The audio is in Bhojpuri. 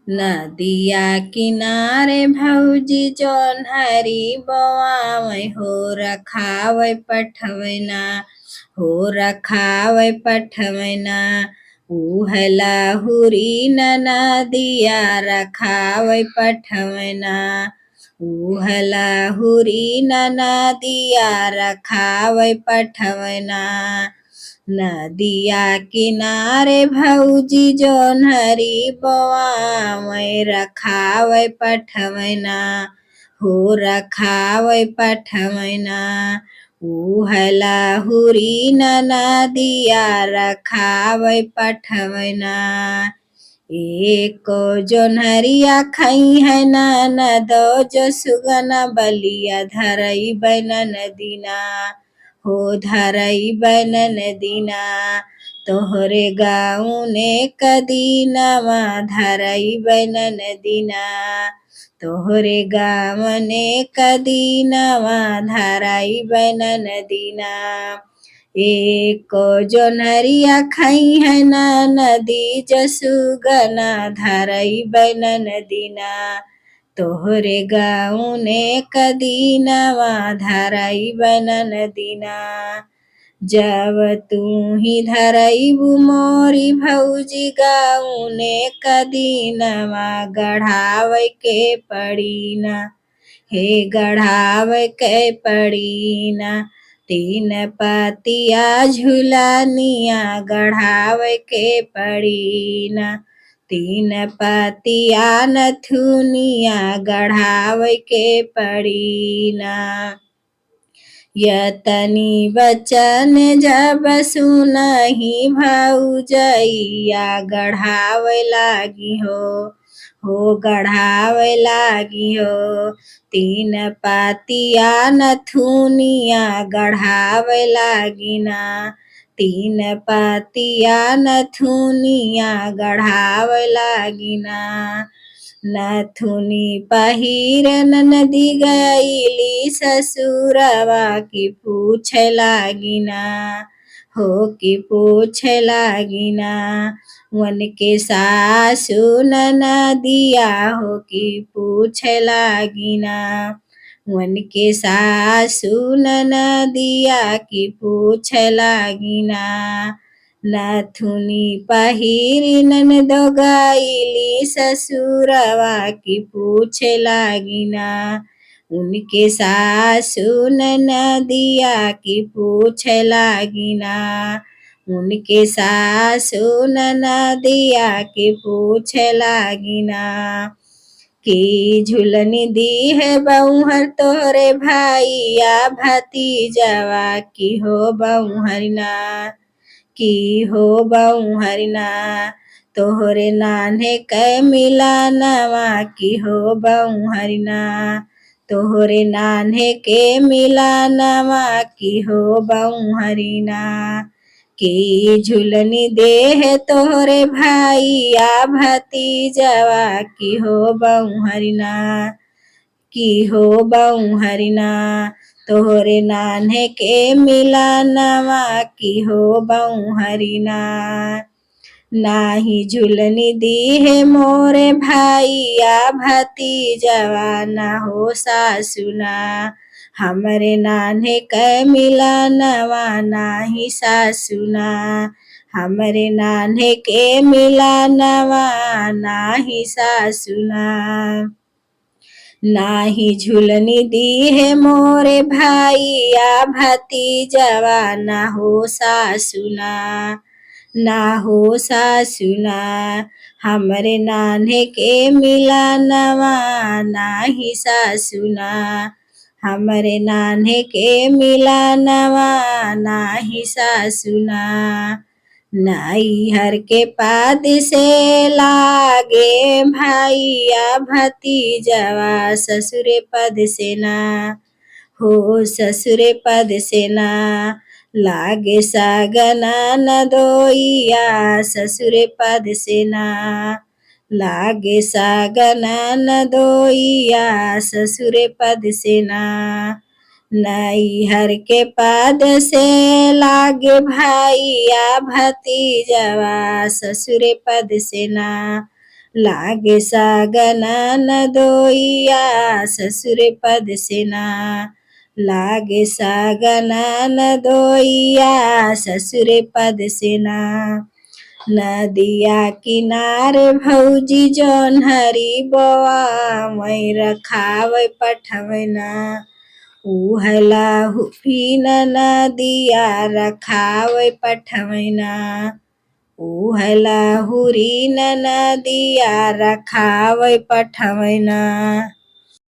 नदिया किनारे भौजी जोन्हरी बोआवै हो रखावै पठवैना हो रखावै पठवैना उहला हुरी नदिया रखावै पठवैना उहला हुरी नदिया रखावै पठवैना नदिया किनारे भौजी जोन्हरी बोआवै रखावै पठवैना हो रखावै पठवैना उहला हुरी नदिया रखावै पठवैना एको जोन्हरिया खई है ननदो जो सुगना बलिया धरई बनन दिना हो धरई बनन दिना तोहरे गाउने कदीनवा धरई बनन दिना तोहरे गावने कदीनवा धरई बनन दिना एको जोनरिया खई है नदी जसुगना धरई बनन दिना तोहरे गाउने कदीनवा धरई बनन दिना जब तू ही धरईबू मोरी भौजी गाउने कदीनवा गढ़ावे के पड़ीना हे गढ़ावे के पड़ीना तीन पतिया झुलानिया गढ़ावे के पड़ीना तीन पतिया नथुनिया गढ़ावे के पड़ीना यतनी वचन जब सुनहि भौजैया गढ़ावे लागी हो गढ़ावे लागी हो तीन पातिया नथुनिया गढ़ावे लागिना तीन पातिया नथुनिया गढ़ावे लागिना नथुनी पहिर नदी गईली ससुरवा की पूछ लागिना हो की पूछ लागिना वन के सासु नदिया हो की पूछ लागिना वन के सासु नदिया की पूछ लागिना नथुनी पहिरी ननदो गईली ससुरवा की पूछ लागिना उनके सासु नदिया की पूछ लागिना उनके सासु नदिया की पूछ लागिना की झुलनी दी है बहुहर तोरे भाईया भतीजवा की हो बहुहरना की हो बहुहरना तोहरे नान्हे कै मिलानवा की हो बहुहरना तोहरे नान्हे के मिलानवा की हो बहुहरना की झुलनी देह तोहरे भाईया भतीजवा की हो बहुहरना की हो बहुहरना तोहरे नान्हे के मिलानवा की हो बहुहरना नाही झुलनी दी है मोरे भाईया भतीजवा ना हो सासुना हमरे नान्हे कै मिलानवा नाही सासुना हमरे नान्हे के मिलानवा नाही सासुना नाही झुलनी दी है मोरे भाईया भतीजवा ना हो सासुना ना हो सासुना हमरे नान्हे के मिलानवा नाही सासुना हमरे नान्हे के मिलानवा नाही सासुना नैहर के पाद से लागे भाईया भतीजवा ससुरे पद से ना हो ससुरे पद से ना लागे सागना नदोइया ससुरे पद से ना लागे सागना नदोइया ससुरे पद से ना नैहर के पद से लागे भाईया भतीजवा ससुरे पद से ना लागे सागना नदोइया ससुर पद से ना। लागे सागना नदोइया ससुर पद से ना। नदिया किनारे भौजी जोन्हरी बोआ मैं रखावे पठवना। उहला हुफिन नदिया रखावे पठवना। उहला हुरीन नदिया रखावे पठवना।